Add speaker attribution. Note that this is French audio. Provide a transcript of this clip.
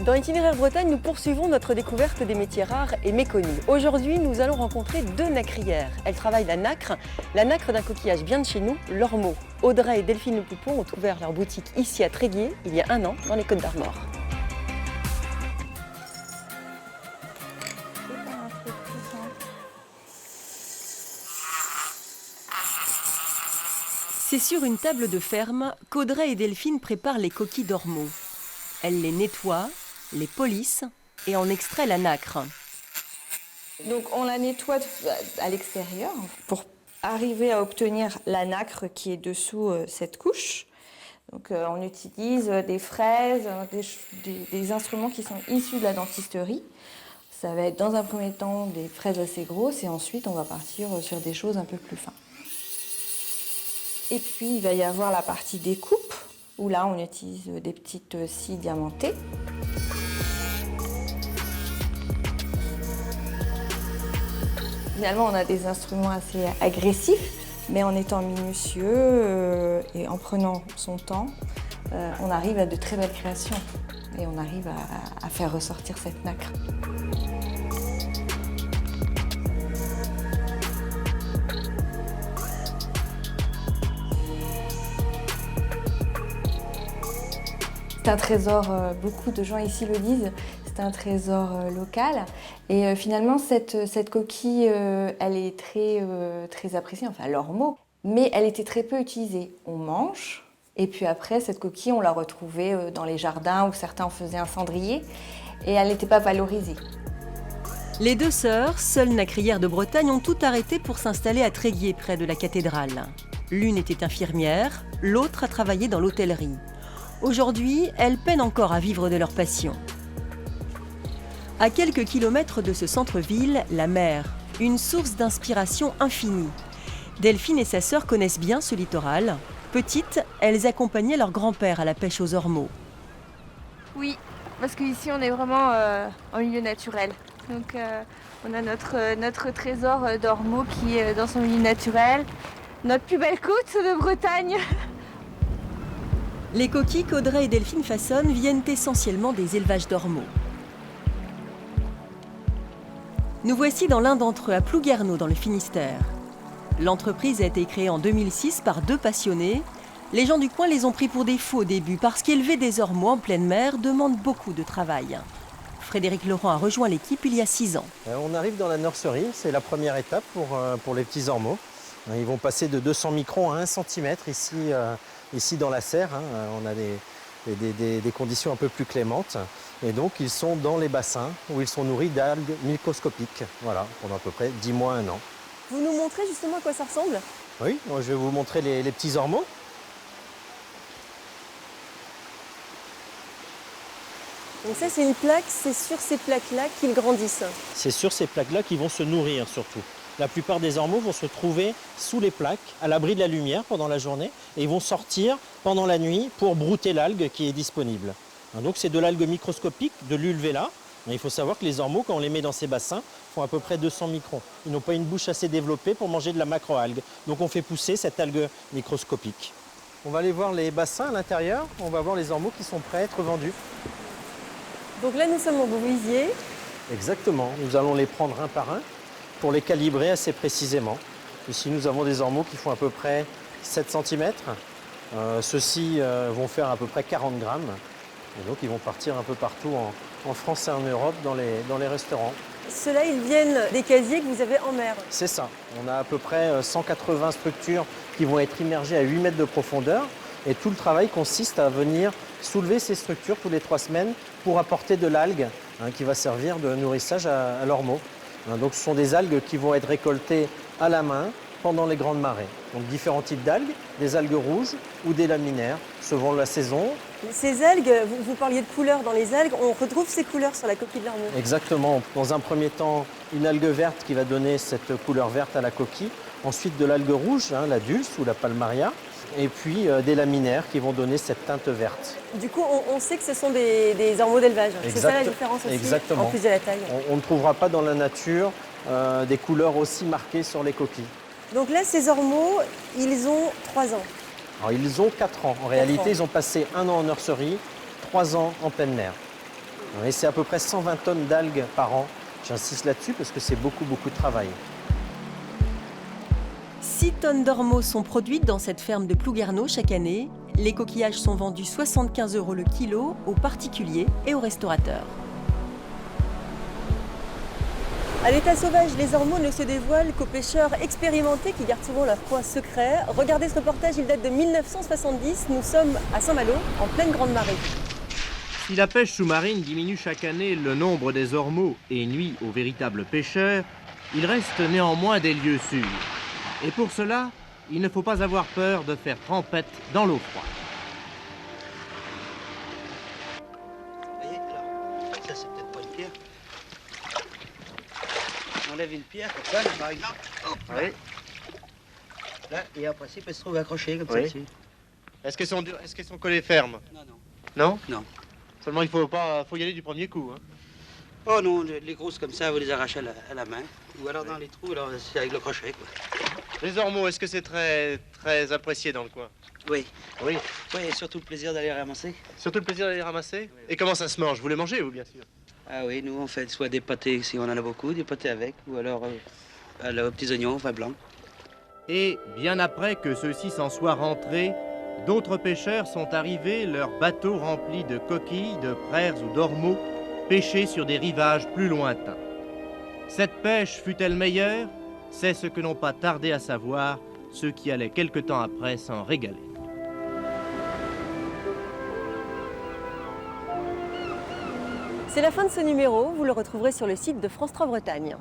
Speaker 1: Dans Itinéraire Bretagne, nous poursuivons notre découverte des métiers rares et méconnus. Aujourd'hui, nous allons rencontrer deux nacrières. Elles travaillent la nacre d'un coquillage bien de chez nous, l'ormeau. Audrey et Delphine Le Poupon ont ouvert leur boutique ici à Tréguier, il y a 1 an, dans les Côtes-d'Armor. C'est sur une table de ferme qu'Audrey et Delphine préparent les coquilles d'ormeau. Elles les nettoient, les polissent et en extraient la nacre.
Speaker 2: Donc on la nettoie à l'extérieur pour arriver à obtenir la nacre qui est dessous cette couche. Donc on utilise des fraises, des instruments qui sont issus de la dentisterie. Ça va être dans un premier temps des fraises assez grosses et ensuite on va partir sur des choses un peu plus fines. Et puis il va y avoir la partie découpe où là on utilise des petites scies diamantées. Finalement, on a des instruments assez agressifs, mais en étant minutieux et en prenant son temps, on arrive à de très belles créations et on arrive à faire ressortir cette nacre. C'est un trésor, beaucoup de gens ici le disent, c'est un trésor local. Et finalement, cette coquille, elle est très appréciée, enfin l'ormeau, mais elle était très peu utilisée. On mange, et puis après, cette coquille, on l'a retrouvée dans les jardins où certains en faisaient un cendrier, et elle n'était pas valorisée.
Speaker 1: Les deux sœurs, seules nacrières de Bretagne, ont tout arrêté pour s'installer à Tréguier, près de la cathédrale. L'une était infirmière, l'autre a travaillé dans l'hôtellerie. Aujourd'hui, elles peinent encore à vivre de leur passion. À quelques kilomètres de ce centre-ville, la mer, une source d'inspiration infinie. Delphine et sa sœur connaissent bien ce littoral. Petites, elles accompagnaient leur grand-père à la pêche aux ormeaux.
Speaker 3: Oui, parce qu'ici on est vraiment en milieu naturel. Donc on a notre trésor d'ormeaux qui est dans son milieu naturel. Notre plus belle côte de Bretagne.
Speaker 1: Les coquilles qu'Audrey et Delphine façonnent viennent essentiellement des élevages d'ormeaux. Nous voici dans l'un d'entre eux, à Plouguerneau, dans le Finistère. L'entreprise a été créée en 2006 par deux passionnés. Les gens du coin les ont pris pour des fous au début, parce qu'élever des ormeaux en pleine mer demande beaucoup de travail. Frédéric Laurent a rejoint l'équipe il y a 6 ans.
Speaker 4: On arrive dans la nurserie, c'est la première étape pour les petits ormeaux. Ils vont passer de 200 microns à 1 cm ici dans la serre. On a des conditions un peu plus clémentes. Et donc ils sont dans les bassins où ils sont nourris d'algues microscopiques, voilà, pendant à peu près 10 mois, 1 an.
Speaker 1: Vous nous montrez justement à quoi ça ressemble ?
Speaker 4: Oui, moi, je vais vous montrer les petits ormeaux.
Speaker 1: Donc ça, c'est une plaque, c'est sur ces plaques-là qu'ils grandissent.
Speaker 4: C'est sur ces plaques-là qu'ils vont se nourrir surtout. La plupart des ormeaux vont se trouver sous les plaques, à l'abri de la lumière pendant la journée, et ils vont sortir pendant la nuit pour brouter l'algue qui est disponible. Donc c'est de l'algue microscopique, de l'ulvella. Il faut savoir que les ormeaux, quand on les met dans ces bassins, font à peu près 200 microns. Ils n'ont pas une bouche assez développée pour manger de la macroalgue. Donc on fait pousser cette algue microscopique. On va aller voir les bassins à l'intérieur. On va voir les ormeaux qui sont prêts à être vendus.
Speaker 1: Donc là, nous sommes au bouisier.
Speaker 4: Exactement. Nous allons les prendre un par un pour les calibrer assez précisément. Ici, nous avons des ormeaux qui font à peu près 7 cm. Ceux-ci vont faire à peu près 40 grammes. Et donc, ils vont partir un peu partout en France et en Europe dans les restaurants.
Speaker 1: Ceux-là, ils viennent des casiers que vous avez en mer.
Speaker 4: C'est ça. On a à peu près 180 structures qui vont être immergées à 8 mètres de profondeur. Et tout le travail consiste à venir soulever ces structures tous les 3 semaines pour apporter de l'algue qui va servir de nourrissage à l'ormeau. Donc ce sont des algues qui vont être récoltées à la main pendant les grandes marées. Donc différents types d'algues, des algues rouges ou des laminaires, selon la saison.
Speaker 1: Ces algues, vous parliez de couleurs dans les algues, on retrouve ces couleurs sur la coquille de l'ormeau.
Speaker 4: Exactement. Dans un premier temps, une algue verte qui va donner cette couleur verte à la coquille. Ensuite de l'algue rouge, la dulce ou la palmaria. Et puis des laminaires qui vont donner cette teinte verte.
Speaker 1: Du coup, on sait que ce sont des ormeaux d'élevage. C'est ça la différence aussi,
Speaker 4: exactement.
Speaker 1: En plus de la taille.
Speaker 4: On ne trouvera pas dans la nature des couleurs aussi marquées sur les coquilles.
Speaker 1: Donc là, ces ormeaux, ils ont 3 ans.
Speaker 4: Alors, ils ont 4 ans. En réalité, ils ont passé 1 an en nurserie, 3 ans en pleine mer. Et c'est à peu près 120 tonnes d'algues par an. J'insiste là-dessus parce que c'est beaucoup de travail.
Speaker 1: 6 tonnes d'ormeaux sont produites dans cette ferme de Plouguerneau chaque année. Les coquillages sont vendus 75 € le kilo aux particuliers et aux restaurateurs. À l'état sauvage, les ormeaux ne se dévoilent qu'aux pêcheurs expérimentés qui gardent souvent leur coin secret. Regardez ce reportage, il date de 1970. Nous sommes à Saint-Malo, en pleine grande marée.
Speaker 5: Si la pêche sous-marine diminue chaque année le nombre des ormeaux et nuit aux véritables pêcheurs, il reste néanmoins des lieux sûrs. Et pour cela, il ne faut pas avoir peur de faire trempette dans l'eau froide.
Speaker 6: Vous voyez, alors, ça c'est peut-être pas une pierre. On enlève une pierre comme ça, là, par exemple. Hop, oui. Là, et en principe, elle se trouve accrochée comme ça
Speaker 5: Oui.
Speaker 6: dessus.
Speaker 5: Est-ce qu'elles sont collées fermes?
Speaker 6: Non, non.
Speaker 5: Non?
Speaker 6: Non.
Speaker 5: Seulement il faut y aller du premier coup. Hein.
Speaker 6: Oh non, les grosses comme ça, vous les arrachez à la main. Ou alors dans les trous, alors c'est avec le crochet, quoi.
Speaker 5: Les ormeaux, est-ce que c'est très apprécié dans le coin?
Speaker 6: Oui.
Speaker 5: Oui.
Speaker 6: Oui, et surtout le plaisir d'aller ramasser.
Speaker 5: Surtout le plaisir d'aller les ramasser?
Speaker 6: Oui.
Speaker 5: Et comment ça se mange? Vous les mangez, vous, bien sûr?
Speaker 6: Ah oui, nous on fait soit des pâtés, si on en a beaucoup, des pâtés avec, ou alors aux petits oignons, vin blanc.
Speaker 5: Et bien après que ceux-ci s'en soient rentrés, d'autres pêcheurs sont arrivés, leurs bateaux remplis de coquilles, de frères ou d'ormeaux, pêchés sur des rivages plus lointains. Cette pêche fut-elle meilleure? C'est ce que n'ont pas tardé à savoir ceux qui allaient quelque temps après s'en régaler.
Speaker 1: C'est la fin de ce numéro, vous le retrouverez sur le site de France 3 Bretagne.